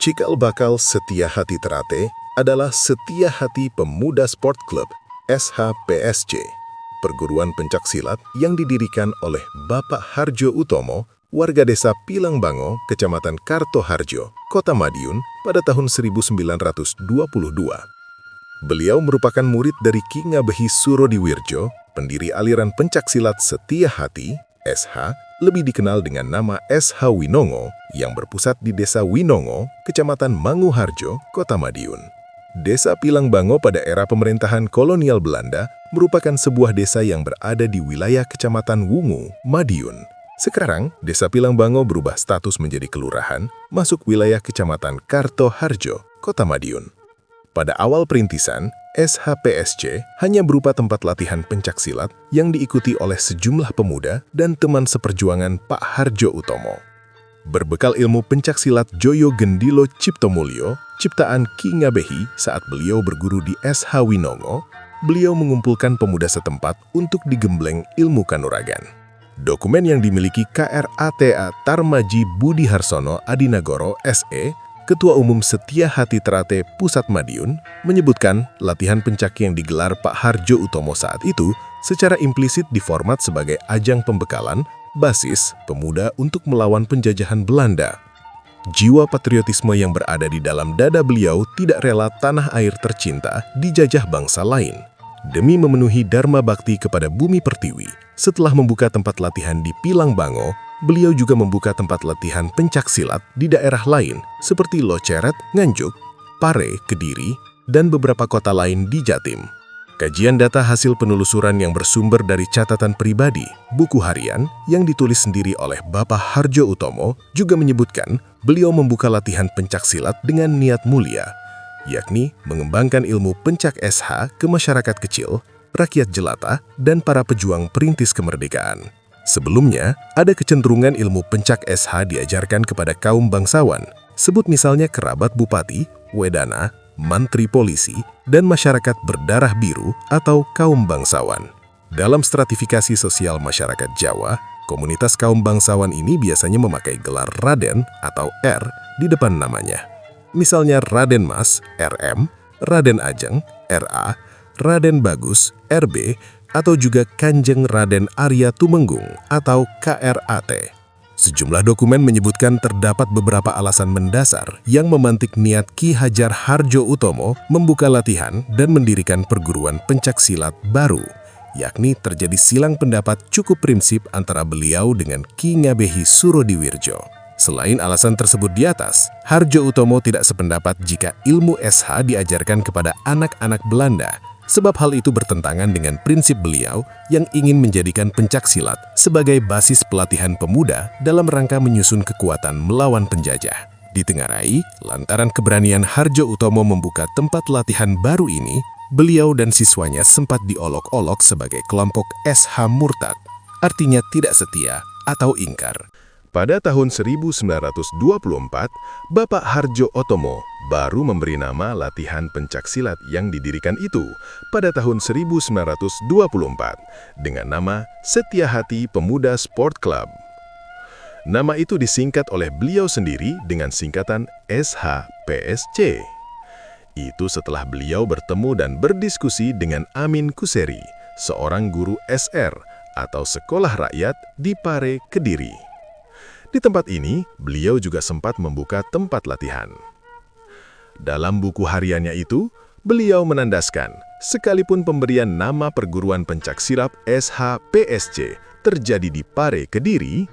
Cikal bakal Setia Hati Terate adalah Setia Hati Pemuda Sport Club (SHPSC), perguruan pencaksilat yang didirikan oleh Bapak Harjo Utomo, warga desa Pilangbango, Kecamatan Kartoharjo, Kota Madiun, pada tahun 1922. Beliau merupakan murid dari Ki Ngabehi Surodiwirjo, pendiri aliran pencaksilat Setia Hati, SH, lebih dikenal dengan nama SH Winongo, yang berpusat di Desa Winongo, Kecamatan Manguharjo, Kota Madiun. Desa Pilangbango pada era pemerintahan kolonial Belanda merupakan sebuah desa yang berada di wilayah Kecamatan Wungu, Madiun. Sekarang, Desa Pilangbango berubah status menjadi kelurahan, masuk wilayah Kecamatan Kartoharjo, Kota Madiun. Pada awal perintisan, SHPSC hanya berupa tempat latihan pencaksilat yang diikuti oleh sejumlah pemuda dan teman seperjuangan Pak Harjo Utomo. Berbekal ilmu pencaksilat Joyo Gendilo Ciptomulyo, ciptaan Ki Ngabehi saat beliau berguru di SH Winongo, beliau mengumpulkan pemuda setempat untuk digembleng ilmu kanuragan. Dokumen yang dimiliki KRATA Tarmaji Budi Harsono Adinagoro SE, Ketua Umum Setia Hati Terate Pusat Madiun, menyebutkan latihan pencaki yang digelar Pak Harjo Utomo saat itu secara implisit diformat sebagai ajang pembekalan, basis pemuda untuk melawan penjajahan Belanda. Jiwa patriotisme yang berada di dalam dada beliau tidak rela tanah air tercinta dijajah bangsa lain. Demi memenuhi dharma bakti kepada bumi pertiwi, setelah membuka tempat latihan di Pilangbango, beliau juga membuka tempat latihan pencaksilat di daerah lain seperti Loceret, Nganjuk, Pare, Kediri, dan beberapa kota lain di Jatim. Kajian data hasil penelusuran yang bersumber dari catatan pribadi, buku harian yang ditulis sendiri oleh Bapak Harjo Utomo juga menyebutkan beliau membuka latihan pencaksilat dengan niat mulia, yakni mengembangkan ilmu pencak SH ke masyarakat kecil, rakyat jelata, dan para pejuang perintis kemerdekaan. Sebelumnya, ada kecenderungan ilmu pencak SH diajarkan kepada kaum bangsawan, sebut misalnya kerabat bupati, wedana, mantri polisi, dan masyarakat berdarah biru atau kaum bangsawan. Dalam stratifikasi sosial masyarakat Jawa, komunitas kaum bangsawan ini biasanya memakai gelar Raden atau R di depan namanya. Misalnya Raden Mas, RM, Raden Ajeng, RA, Raden Bagus, RB, atau juga Kanjeng Raden Arya Tumenggung atau KRAT. Sejumlah dokumen menyebutkan terdapat beberapa alasan mendasar yang memantik niat Ki Hajar Harjo Utomo membuka latihan dan mendirikan perguruan pencaksilat baru, yakni terjadi silang pendapat cukup prinsip antara beliau dengan Ki Ngabehi Surodiwirjo. Selain alasan tersebut di atas, Harjo Utomo tidak sependapat jika ilmu SH diajarkan kepada anak-anak Belanda, sebab hal itu bertentangan dengan prinsip beliau yang ingin menjadikan pencaksilat sebagai basis pelatihan pemuda dalam rangka menyusun kekuatan melawan penjajah. Ditengarai, lantaran keberanian Harjo Utomo membuka tempat latihan baru ini, beliau dan siswanya sempat diolok-olok sebagai kelompok SH Murtad, artinya tidak setia atau ingkar. Pada tahun 1924, Bapak Harjo Utomo baru memberi nama latihan pencaksilat yang didirikan itu pada tahun 1924 dengan nama Setia Hati Pemuda Sport Club. Nama itu disingkat oleh beliau sendiri dengan singkatan SHPSC. Itu setelah beliau bertemu dan berdiskusi dengan Amin Kuseri, seorang guru SR atau sekolah rakyat di Pare, Kediri. Di tempat ini, beliau juga sempat membuka tempat latihan. Dalam buku hariannya itu, beliau menandaskan, sekalipun pemberian nama perguruan pencaksilat SHPSC terjadi di Pare, Kediri,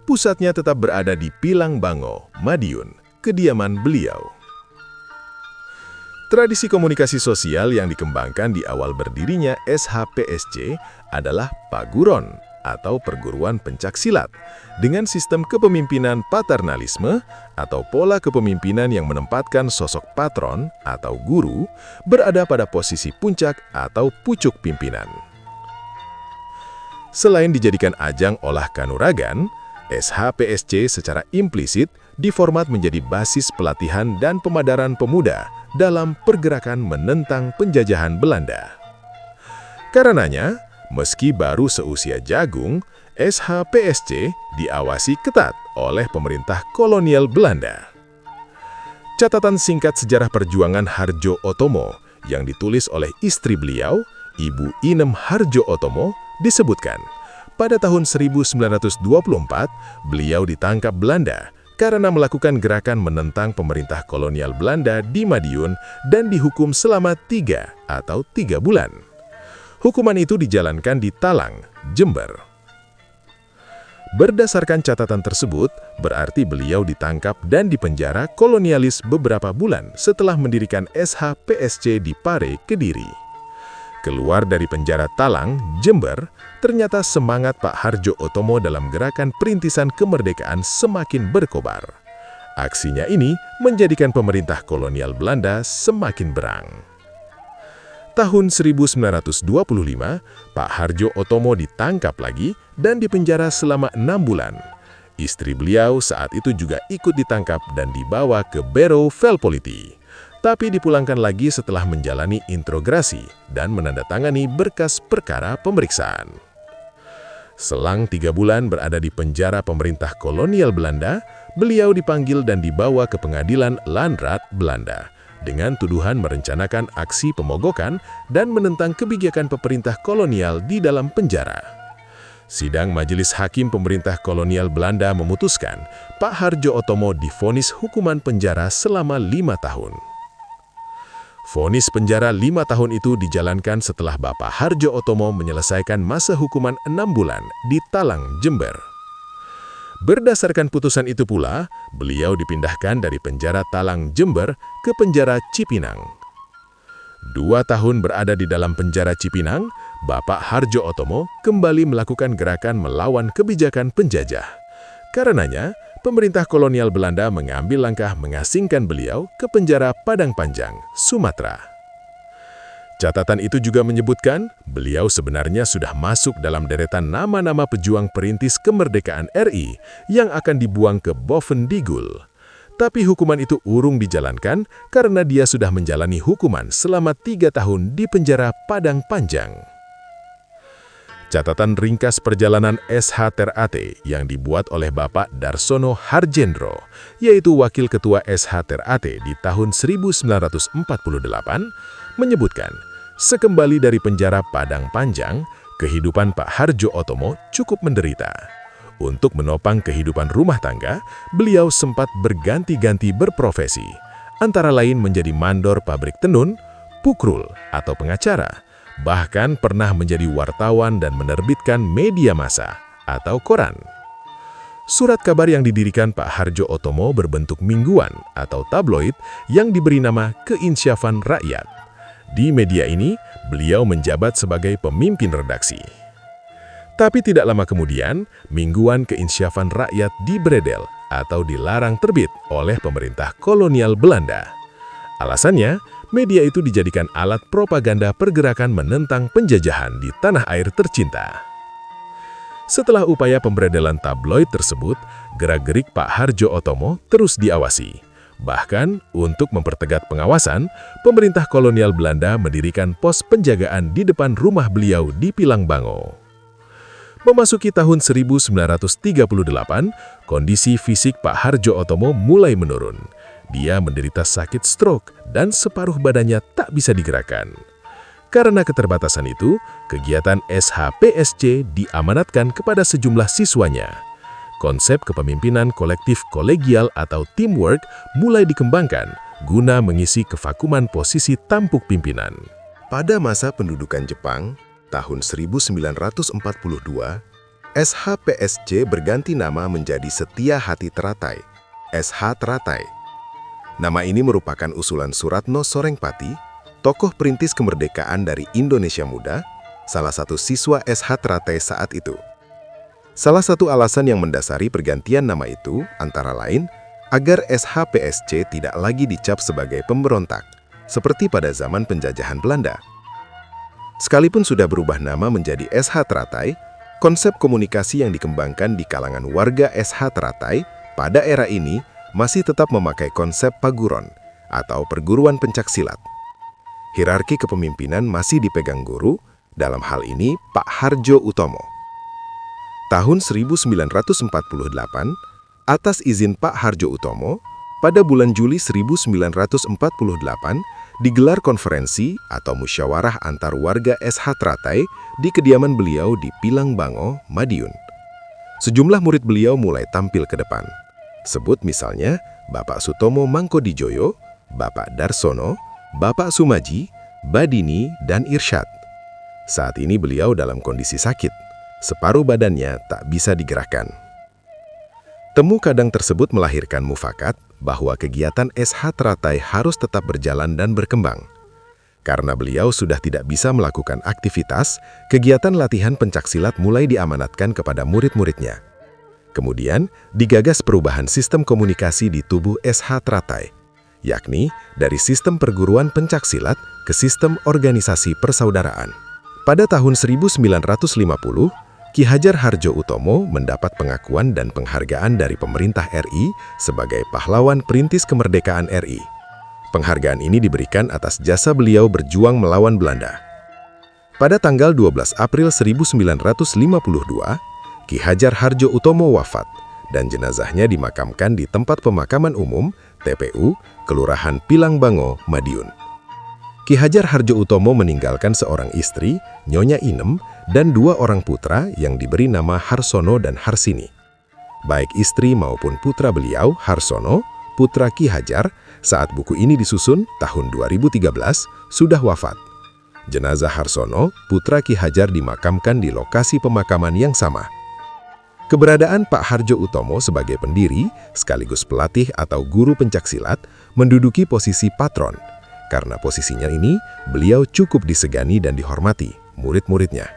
pusatnya tetap berada di Pilangbango, Madiun, kediaman beliau. Tradisi komunikasi sosial yang dikembangkan di awal berdirinya SHPSC adalah Paguron atau perguruan pencaksilat dengan sistem kepemimpinan paternalisme atau pola kepemimpinan yang menempatkan sosok patron atau guru berada pada posisi puncak atau pucuk pimpinan. Selain dijadikan ajang olah kanuragan, SHPSC secara implisit diformat menjadi basis pelatihan dan pemadaran pemuda dalam pergerakan menentang penjajahan Belanda. Karenanya, meski baru seusia jagung, SHPSC diawasi ketat oleh pemerintah kolonial Belanda. Catatan singkat sejarah perjuangan Hardjo Otomo yang ditulis oleh istri beliau, Ibu Inem Hardjo Otomo, disebutkan, pada tahun 1924, beliau ditangkap Belanda karena melakukan gerakan menentang pemerintah kolonial Belanda di Madiun dan dihukum selama 3 bulan. Hukuman itu dijalankan di Talang, Jember. Berdasarkan catatan tersebut, berarti beliau ditangkap dan dipenjara kolonialis beberapa bulan setelah mendirikan SHPSC di Pare, Kediri. Keluar dari penjara Talang, Jember, ternyata semangat Pak Hardjo Otomo dalam gerakan perintisan kemerdekaan semakin berkobar. Aksinya ini menjadikan pemerintah kolonial Belanda semakin berang. Tahun 1925, Pak Hardjo Otomo ditangkap lagi dan dipenjara selama 6 bulan. Istri beliau saat itu juga ikut ditangkap dan dibawa ke Bureau Velpoliti, tapi dipulangkan lagi setelah menjalani interogasi dan menandatangani berkas perkara pemeriksaan. Selang 3 bulan berada di penjara pemerintah kolonial Belanda, beliau dipanggil dan dibawa ke pengadilan Landrat Belanda dengan tuduhan merencanakan aksi pemogokan dan menentang kebijakan pemerintah kolonial di dalam penjara. Sidang Majelis Hakim Pemerintah Kolonial Belanda memutuskan Pak Hardjo Otomo divonis hukuman penjara selama 5 tahun. Vonis penjara 5 tahun itu dijalankan setelah Bapak Hardjo Otomo menyelesaikan masa hukuman 6 bulan di Talang, Jember. Berdasarkan putusan itu pula, beliau dipindahkan dari penjara Talang, Jember ke penjara Cipinang. 2 tahun berada di dalam penjara Cipinang, Bapak Hardjo Otomo kembali melakukan gerakan melawan kebijakan penjajah. Karenanya, pemerintah kolonial Belanda mengambil langkah mengasingkan beliau ke penjara Padang Panjang, Sumatera. Catatan itu juga menyebutkan, beliau sebenarnya sudah masuk dalam deretan nama-nama pejuang perintis kemerdekaan RI yang akan dibuang ke Bovendigul. Tapi hukuman itu urung dijalankan karena dia sudah menjalani hukuman selama 3 tahun di penjara Padang Panjang. Catatan ringkas perjalanan SH-TER-AT yang dibuat oleh Bapak Darsono Harjendro, yaitu Wakil Ketua SH-TER-AT di tahun 1948, menyebutkan, sekembali dari penjara Padang Panjang, kehidupan Pak Hardjo Otomo cukup menderita. Untuk menopang kehidupan rumah tangga, beliau sempat berganti-ganti berprofesi, antara lain menjadi mandor pabrik tenun, pukrul atau pengacara, bahkan pernah menjadi wartawan dan menerbitkan media massa atau koran. Surat kabar yang didirikan Pak Hardjo Otomo berbentuk mingguan atau tabloid yang diberi nama Keinsyafan Rakyat. Di media ini, beliau menjabat sebagai pemimpin redaksi. Tapi tidak lama kemudian, mingguan Keinsyafan Rakyat dibredel atau dilarang terbit oleh pemerintah kolonial Belanda. Alasannya, media itu dijadikan alat propaganda pergerakan menentang penjajahan di tanah air tercinta. Setelah upaya pembredelan tabloid tersebut, gerak-gerik Pak Hardjo Otomo terus diawasi. Bahkan, untuk mempertegas pengawasan, pemerintah kolonial Belanda mendirikan pos penjagaan di depan rumah beliau di Pilangbango. Memasuki tahun 1938, kondisi fisik Pak Hardjo Otomo mulai menurun. Dia menderita sakit stroke dan separuh badannya tak bisa digerakkan. Karena keterbatasan itu, kegiatan SHPSC diamanatkan kepada sejumlah siswanya. Konsep kepemimpinan kolektif kolegial atau teamwork mulai dikembangkan guna mengisi kevakuman posisi tampuk pimpinan. Pada masa pendudukan Jepang, tahun 1942, SHPSC berganti nama menjadi Setia Hati Teratai, SH Teratai. Nama ini merupakan usulan Suratno Sorengpati, tokoh perintis kemerdekaan dari Indonesia Muda, salah satu siswa SH Teratai saat itu. Salah satu alasan yang mendasari pergantian nama itu, antara lain, agar SHPSC tidak lagi dicap sebagai pemberontak, seperti pada zaman penjajahan Belanda. Sekalipun sudah berubah nama menjadi SH Teratai, konsep komunikasi yang dikembangkan di kalangan warga SH Teratai pada era ini masih tetap memakai konsep paguron atau perguruan pencaksilat. Hierarki kepemimpinan masih dipegang guru, dalam hal ini Pak Hardjo Otomo. Tahun 1948, atas izin Pak Hardjo Otomo, Pada bulan Juli 1948, digelar konferensi atau musyawarah antar warga SH Teratai di kediaman beliau di Pilang Bango, Madiun. Sejumlah murid beliau mulai tampil ke depan. Sebut misalnya Bapak Sutomo Mangkodijoyo, Bapak Darsono, Bapak Sumaji, Badini, dan Irsyad. Saat ini beliau dalam kondisi sakit. Separuh badannya tak bisa digerakkan. Temu kadang tersebut melahirkan mufakat bahwa kegiatan SH Teratai harus tetap berjalan dan berkembang. Karena beliau sudah tidak bisa melakukan aktivitas, kegiatan latihan pencaksilat mulai diamanatkan kepada murid-muridnya. Kemudian, digagas perubahan sistem komunikasi di tubuh SH Teratai, yakni dari sistem perguruan pencaksilat ke sistem organisasi persaudaraan. Pada tahun 1950, Ki Hajar Hardjo Utomo mendapat pengakuan dan penghargaan dari pemerintah RI sebagai pahlawan perintis kemerdekaan RI. Penghargaan ini diberikan atas jasa beliau berjuang melawan Belanda. Pada tanggal 12 April 1952, Ki Hajar Hardjo Utomo wafat dan jenazahnya dimakamkan di tempat pemakaman umum TPU Kelurahan Pilang Bango, Madiun. Ki Hajar Hardjo Utomo meninggalkan seorang istri, Nyonya Inem, dan 2 orang putra yang diberi nama Harsono dan Harsini. Baik istri maupun putra beliau, Harsono, putra Ki Hajar, saat buku ini disusun tahun 2013, sudah wafat. Jenazah Harsono, putra Ki Hajar dimakamkan di lokasi pemakaman yang sama. Keberadaan Pak Hardjo Utomo sebagai pendiri, sekaligus pelatih atau guru pencaksilat, menduduki posisi patron. Karena posisinya ini, beliau cukup disegani dan dihormati murid-muridnya.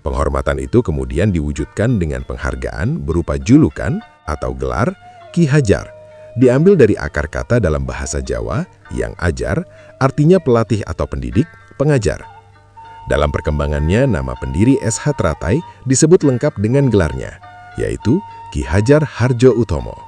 Penghormatan itu kemudian diwujudkan dengan penghargaan berupa julukan atau gelar Ki Hajar, diambil dari akar kata dalam bahasa Jawa yang ajar, artinya pelatih atau pendidik, pengajar. Dalam perkembangannya, nama pendiri SH Teratai disebut lengkap dengan gelarnya, yaitu Ki Hajar Hardjo Utomo.